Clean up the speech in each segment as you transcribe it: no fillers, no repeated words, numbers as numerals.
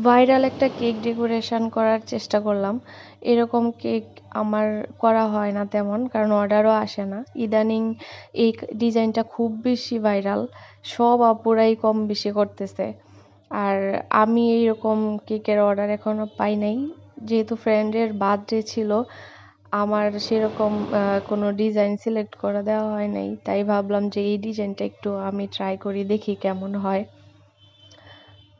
Viral একটা cake decoration করার চেষ্টা করলাম। এরকম কেক আমার করা হয় না তেমন, কারণ অর্ডারও আসে না। ইদানিং এই ডিজাইনটা খুব বেশি ভাইরাল, সব আপুরাই কম বেশি করতেছে। আর আমি এইরকম কেকের অর্ডার এখনো পাই নাই, যেহেতু ফ্রেন্ডের বার্থডে ছিল। আমার সেরকম কোনো ডিজাইন সিলেক্ট করে দেওয়া হয় নাই, তাই ভাবলাম যে এই ডিজাইনটা একটু আমি ট্রাই করি, দেখি কেমন হয়।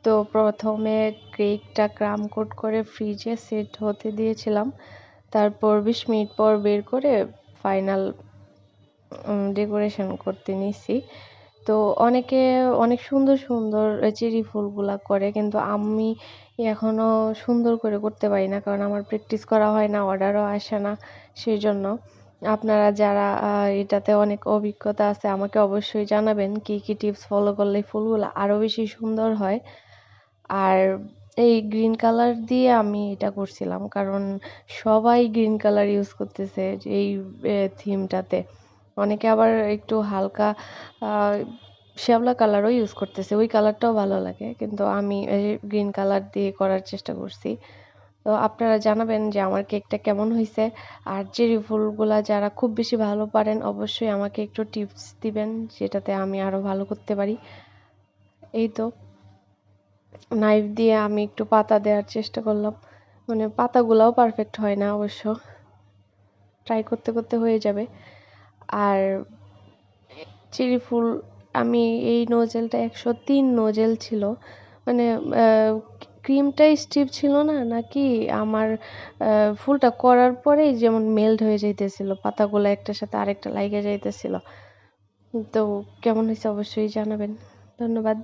তো প্রথমে কেকটা ক্রাম কোট করে ফ্রিজে সেট হতে দিয়েছিলাম। তারপর 20 মিনিট পর বের করে ফাইনাল ডেকোরেশন করতে নিছি। তো অনেকে অনেক সুন্দর সুন্দর চেরি ফুলগুলা করে, কিন্তু আমি এখনো সুন্দর করে করতে পারি না, কারণ আমার প্র্যাকটিস করা হয় না, অর্ডারও আসে না। সেই জন্য আপনারা যারা এটাতে অনেক অভিজ্ঞতা আছে, আমাকে অবশ্যই জানাবেন কি কি টিপস ফলো করলে ফুলগুলো আরো বেশি সুন্দর হয়। আর এই গ্রিন কালার দিয়ে আমি এটা করছিলাম, কারণ সবাই গ্রিন কালার ইউজ করতেছে এই থিমটাতে। অনেকে আবার একটু হালকা শ্যাওলা কালারও ইউজ করতেছে, ওই কালারটাও ভালো লাগে, কিন্তু আমি গ্রিন কালার দিয়ে করার চেষ্টা করছি। তো আপনারা জানাবেন যে আমার কেকটা কেমন হয়েছে। আর চেরি ফুলগুলা যারা খুব বেশি ভালো পারেন, অবশ্যই আমাকে একটু টিপস দিবেন, যেটাতে আমি আরো ভালো করতে পারি। এই তো, নাইফ দিয়ে আমি একটু পাতা দেওয়ার চেষ্টা করলাম, মানে পাতাগুলাও পারফেক্ট হয় না অবশ্য, ট্রাই করতে করতে হয়ে যাবে। আর চেরি ফুল, আমি এই নোজেলটা 103 নোজেল ছিল, মানে ক্রিমটাই স্টিপ ছিল না নাকি আমার ফুলটা করার পরেই যেমন মেল্ট হয়ে যাইতেছিল, পাতাগুলো একটার সাথে আরেকটা লাইগা যাইতেছিল। তো কেমন হয়েছে অবশ্যই জানাবেন। ধন্যবাদ।